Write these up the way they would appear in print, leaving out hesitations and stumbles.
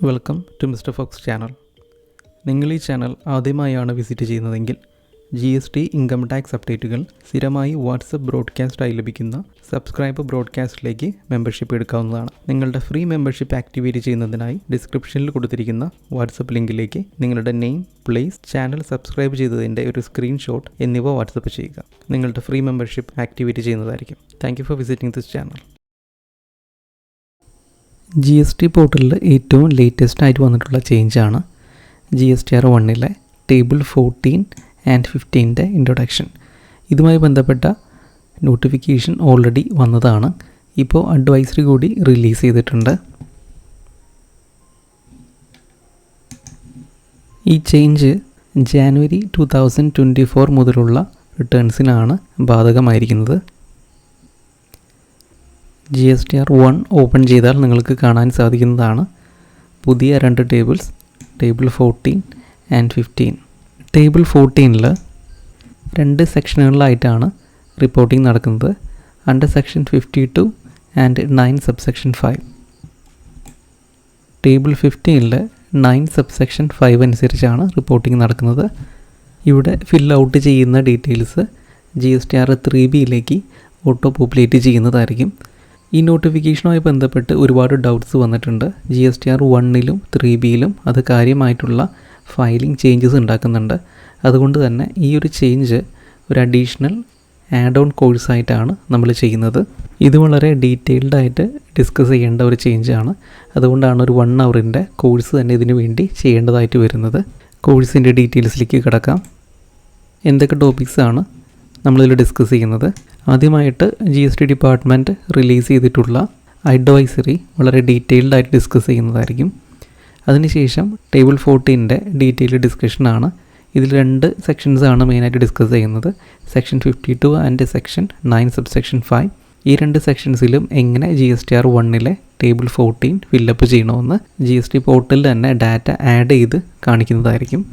Welcome to mister Fox channel. നിങ്ങൾ ഈ channel ആദ്യമായാണ് വിസിറ്റ് ചെയ്യുന്നതെങ്കിൽ GST ഇൻകം ടാക്സ് അപ്ഡേറ്റുകൾ സ്ഥിരമായി വാട്സപ്പ് ബ്രോഡ്കാസ്റ്റായി ലഭിക്കുന്ന സബ്സ്ക്രൈബ് ബ്രോഡ്കാസ്റ്റിലേക്ക് മെമ്പർഷിപ്പ് എടുക്കാവുന്നതാണ്. നിങ്ങളുടെ ഫ്രീ മെമ്പർഷിപ്പ് ആക്ടിവേറ്റ് ചെയ്യുന്നതിനായി ഡിസ്ക്രിപ്ഷനിൽ കൊടുത്തിരിക്കുന്ന വാട്സപ്പ് ലിങ്കിലേക്ക് നിങ്ങളുടെ നെയിം, പ്ലേസ്, ചാനൽ സബ്സ്ക്രൈബ് ചെയ്തതിൻ്റെ ഒരു സ്ക്രീൻഷോട്ട് എന്നിവ വാട്സപ്പ് ചെയ്യുക. നിങ്ങളുടെ ഫ്രീ മെമ്പർഷിപ്പ് ആക്ടിവേറ്റ് ചെയ്യുന്നതായിരിക്കും. Thank you for visiting this channel. GST പോർട്ടലിൽ ഏറ്റവും ലേറ്റസ്റ്റ് ആയിട്ട് വന്നിട്ടുള്ള ചേഞ്ചാണ് GSTR 1 ടേബിൾ 14 ആൻഡ് 15 ഇൻട്രൊഡക്ഷൻ. ഇതുമായി ബന്ധപ്പെട്ട നോട്ടിഫിക്കേഷൻ ഓൾറെഡി വന്നതാണ്. ഇപ്പോൾ അഡ്വൈസറി കൂടി റിലീസ് ചെയ്തിട്ടുണ്ട്. ഈ ചേഞ്ച് ജാനുവരി 2024 മുതലുള്ള റിട്ടേൺസിനാണ് ബാധകമായിരിക്കുന്നത്. GSTR 1 ഓപ്പൺ ചെയ്താൽ നിങ്ങൾക്ക് കാണാൻ സാധിക്കുന്നതാണ് പുതിയ രണ്ട് ടേബിൾസ്, ടേബിൾ 14 ആൻഡ് 15. ടേബിൾ 14 രണ്ട് സെക്ഷനുകളിലായിട്ടാണ് റിപ്പോർട്ടിംഗ് നടക്കുന്നത്. Under section 52 and 9 subsection 5. Table 15 9 subsection 5 അനുസരിച്ചാണ് റിപ്പോർട്ടിംഗ് നടക്കുന്നത്. ഇവിടെ ഫിൽ ഔട്ട് ചെയ്യുന്ന ഡീറ്റെയിൽസ് GSTR 3Bയിലേക്ക് ഓട്ടോ പോപ്പുലേറ്റ് ചെയ്യുന്നതായിരിക്കും. ഈ നോട്ടിഫിക്കേഷനുമായി ബന്ധപ്പെട്ട് ഒരുപാട് ഡൗട്ട്സ് വന്നിട്ടുണ്ട്. GSTR 1 3Bയിലും അത് കാര്യമായിട്ടുള്ള ഫയലിംഗ് ചേഞ്ചസ് ഉണ്ടാക്കുന്നുണ്ട്. അതുകൊണ്ട് തന്നെ ഈ ഒരു ചേഞ്ച് ഒരു അഡീഷണൽ ആഡ് ഓൺ കോഴ്സായിട്ടാണ് നമ്മൾ ചെയ്യുന്നത്. ഇത് വളരെ ഡീറ്റെയിൽഡ് ആയിട്ട് ഡിസ്കസ് ചെയ്യേണ്ട ഒരു ചേഞ്ചാണ്. അതുകൊണ്ടാണ് ഒരു 1 അവറിൻ്റെ കോഴ്സ് തന്നെ ഇതിനു വേണ്ടി ചെയ്യേണ്ടതായിട്ട് വരുന്നത്. കോഴ്സിൻ്റെ ഡീറ്റെയിൽസിലേക്ക് കിടക്കാം. എന്തൊക്കെ ടോപ്പിക്സാണ് നമ്മളിതിൽ ഡിസ്കസ് ചെയ്യുന്നത്? ആദ്യമായിട്ട് GST ഡിപ്പാർട്ട്മെൻറ്റ് റിലീസ് ചെയ്തിട്ടുള്ള അഡ്വൈസറി വളരെ ഡീറ്റെയിൽഡ് ആയിട്ട് ഡിസ്കസ് ചെയ്യുന്നതായിരിക്കും. അതിനുശേഷം ടേബിൾ 14 ഡീറ്റെയിൽഡ് ഡിസ്കഷനാണ്. ഇതിൽ രണ്ട് സെക്ഷൻസാണ് മെയിനായിട്ട് ഡിസ്കസ് ചെയ്യുന്നത്, സെക്ഷൻ 52 ആൻഡ് സെക്ഷൻ 9 സബ്സെക്ഷൻ 5. ഈ രണ്ട് സെക്ഷൻസിലും എങ്ങനെ GSTR 1 ടേബിൾ 14 ഫില്ലപ്പ് ചെയ്യണമെന്ന് GST പോർട്ടലിൽ തന്നെ ഡാറ്റ ആഡ് ചെയ്ത് കാണിക്കുന്നതായിരിക്കും.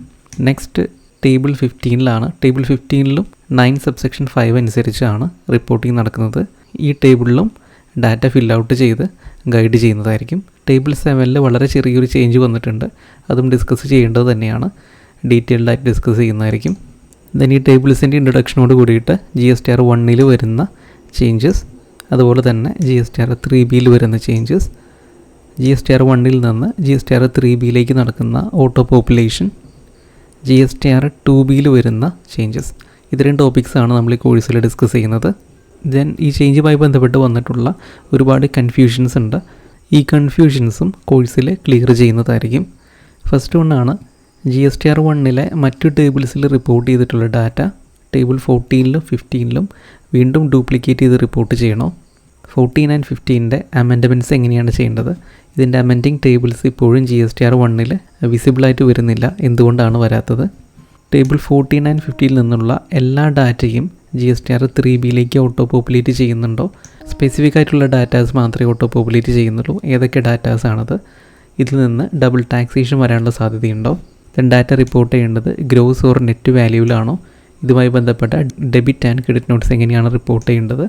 നെക്സ്റ്റ് ടേബിൾ 15 ടേബിൾ 15 9 സബ്സെക്ഷൻ 5 അനുസരിച്ചാണ് റിപ്പോർട്ടിംഗ് നടക്കുന്നത്. ഈ ടേബിളിലും ഡാറ്റ ഫിൽ ഔട്ട് ചെയ്ത് ഗൈഡ് ചെയ്യുന്നതായിരിക്കും. ടേബിൾ 7 വളരെ ചെറിയൊരു ചേഞ്ച് വന്നിട്ടുണ്ട്. അതും ഡിസ്കസ് ചെയ്യേണ്ടത് തന്നെയാണ്. ഡീറ്റെയിൽഡായിട്ട് ഡിസ്കസ് ചെയ്യുന്നതായിരിക്കും. ദെൻ ഈ ടേബിൾസിൻ്റെ ഇൻട്രൊഡക്ഷനോട് കൂടിയിട്ട് GSTR 1 വരുന്ന ചേഞ്ചസ്, അതുപോലെ തന്നെ GSTR 3Bയിൽ വരുന്ന ചേഞ്ചസ്, GSTR 1 നിന്ന് GSTR 3Bയിലേക്ക് നടക്കുന്ന ഓട്ടോ പോപ്പുലേഷൻ, GSTR 2Bയിൽ വരുന്ന ചേഞ്ചസ്. ഇത്രയും ടോപ്പിക്സാണ് നമ്മൾ ഈ കോഴ്സിൽ ഡിസ്കസ് ചെയ്യുന്നത്. ദെൻ ഈ ചേഞ്ചുമായി ബന്ധപ്പെട്ട് വന്നിട്ടുള്ള ഒരുപാട് കൺഫ്യൂഷൻസ് ഉണ്ട്. ഈ കൺഫ്യൂഷൻസും കോഴ്സിൽ ക്ലിയർ ചെയ്യുന്നതായിരിക്കും. ഫസ്റ്റ് വണ്ണാണ് GSTR 1 മറ്റു ടേബിൾസിൽ റിപ്പോർട്ട് ചെയ്തിട്ടുള്ള ഡാറ്റ ടേബിൾ 14 15 വീണ്ടും ഡ്യൂപ്ലിക്കേറ്റ് ചെയ്ത് റിപ്പോർട്ട് ചെയ്യണോ? 14 ആൻഡ് 15 അമെൻഡ്മെൻറ്റ്സ് എങ്ങനെയാണ് ചെയ്യേണ്ടത്? ഇതിൻ്റെ അമെൻഡിങ് ടേബിൾസ് ഇപ്പോഴും GSTR 1 വിസിബിളായിട്ട് വരുന്നില്ല. എന്തുകൊണ്ടാണ് വരാത്തത്? ടേബിൾ 14 ആൻഡ് 15 നിന്നുള്ള എല്ലാ ഡാറ്റയും GSTR 3Bയിലേക്ക് ഓട്ടോ പോപ്പുലേറ്റ് ചെയ്യുന്നുണ്ടോ? സ്പെസിഫിക് ആയിട്ടുള്ള ഡാറ്റാസ് മാത്രമേ ഓട്ടോ പോപ്പുലേറ്റ് ചെയ്യുന്നുള്ളൂ. ഏതൊക്കെ ഡാറ്റാസാണത്? ഇതിൽ നിന്ന് ഡബിൾ ടാക്സേഷൻ വരാനുള്ള സാധ്യതയുണ്ടോ? ഡാറ്റ റിപ്പോർട്ട് ചെയ്യേണ്ടത് ഗ്രോസ് ഓർ നെറ്റ് വാല്യൂവിലാണോ? ഇതുമായി ബന്ധപ്പെട്ട ഡെബിറ്റ് ആൻഡ് ക്രെഡിറ്റ് നോട്ട്സ് എങ്ങനെയാണ് റിപ്പോർട്ട് ചെയ്യേണ്ടത്?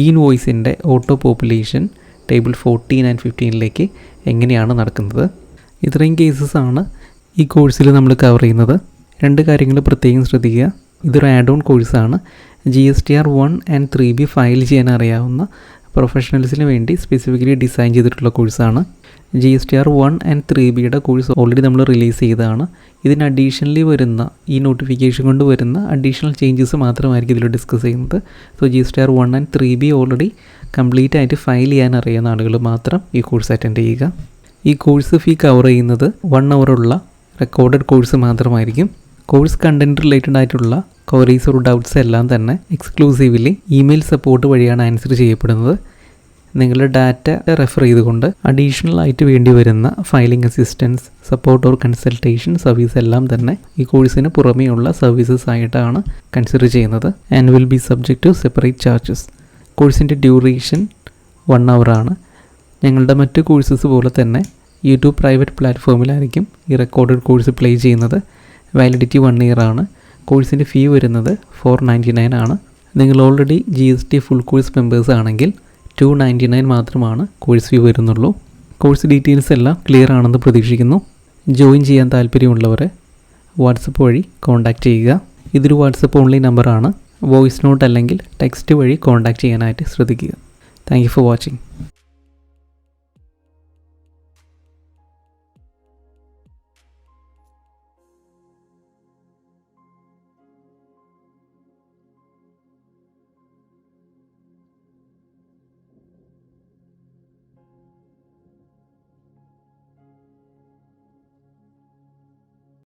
ഈ ഇൻവോയ്സിൻ്റെ ഓട്ടോ പോപ്പുലേഷൻ ടേബിൾ 14 ആൻഡ് 15 എങ്ങനെയാണ് നടക്കുന്നത്? ഇത്രയും കേസസാണ് ഈ കോഴ്സിൽ നമ്മൾ കവർ ചെയ്യുന്നത്. രണ്ട് കാര്യങ്ങൾ പ്രത്യേകം ശ്രദ്ധിക്കുക. ഇതൊരു ആഡ് ഓൺ കോഴ്സാണ്. GSTR 1 ആൻഡ് 3B ഫയൽ ചെയ്യാൻ അറിയാവുന്ന പ്രൊഫഷണൽസിന് വേണ്ടി സ്പെസിഫിക്കലി ഡിസൈൻ ചെയ്തിട്ടുള്ള കോഴ്സാണ്. GSTR 1 ആൻഡ് 3Bയുടെ കോഴ്സ് ഓൾറെഡി നമ്മൾ റിലീസ് ചെയ്തതാണ്. ഇതിന് അഡീഷണലി വരുന്ന ഈ നോട്ടിഫിക്കേഷൻ കൊണ്ട് വരുന്ന അഡീഷണൽ ചേഞ്ചസ് മാത്രമായിരിക്കും ഇതിൽ ഡിസ്കസ് ചെയ്യുന്നത്. So GSTR 1 and 3B already complete ആയിട്ട് ഫയൽ ചെയ്യാൻ അറിയുന്ന ആളുകൾ മാത്രം ഈ കോഴ്സ് അറ്റൻഡ് ചെയ്യുക. ഈ കോഴ്സ് ഫീ കവർ ചെയ്യുന്നത് 1 അവറുള്ള റെക്കോർഡഡ് കോഴ്സ് മാത്രമായിരിക്കും. കോഴ്സ് കണ്ടൻറ്റ് റിലേറ്റഡ് ആയിട്ടുള്ള ക്വയറീസ് ഓർ ഡൗട്ട്സ് എല്ലാം തന്നെ എക്സ്ക്ലൂസീവ്ലി ഇമെയിൽ സപ്പോർട്ട് വഴിയാണ് ആൻസർ ചെയ്യപ്പെടുന്നത്. നിങ്ങളുടെ ഡാറ്റ റെഫർ ചെയ്തുകൊണ്ട് അഡീഷണൽ ആയിട്ട് വേണ്ടി വരുന്ന filing assistance, support or consultation service എല്ലാം തന്നെ ഈ കോഴ്സിന് പുറമേയുള്ള സർവീസസ് ആയിട്ടാണ് കൺസിഡർ ചെയ്യുന്നത്. And will be subject to separate charges. കോഴ്സിൻ്റെ ഡ്യൂറേഷൻ 1 അവറാണ്. ഞങ്ങളുടെ മറ്റ് കോഴ്സസ് പോലെ തന്നെ യൂട്യൂബ് പ്രൈവറ്റ് പ്ലാറ്റ്ഫോമിലായിരിക്കും ഈ റെക്കോർഡഡ് കോഴ്സ് പ്ലേ ചെയ്യുന്നത്. വാലിഡിറ്റി 1 ഇയർ ആണ്. കോഴ്സിൻ്റെ ഫീ വരുന്നത് 499 ആണ്. നിങ്ങൾ already GST full course members ആണെങ്കിൽ 299 മാത്രമാണ് കോഴ്സ് ഫീ വരുന്നുള്ളൂ. കോഴ്സ് ഡീറ്റെയിൽസ് എല്ലാം ക്ലിയർ ആണെന്ന് പ്രതീക്ഷിക്കുന്നു. ജോയിൻ ചെയ്യാൻ താല്പര്യമുള്ളവരെ വാട്സപ്പ് വഴി കോൺടാക്റ്റ് ചെയ്യുക. ഇതൊരു വാട്സപ്പ് ഓൺലി നമ്പറാണ്. വോയിസ് നോട്ട് അല്ലെങ്കിൽ ടെക്സ്റ്റ് വഴി കോൺടാക്റ്റ് ചെയ്യാനായിട്ട് ശ്രദ്ധിക്കുക. Thank you for watching.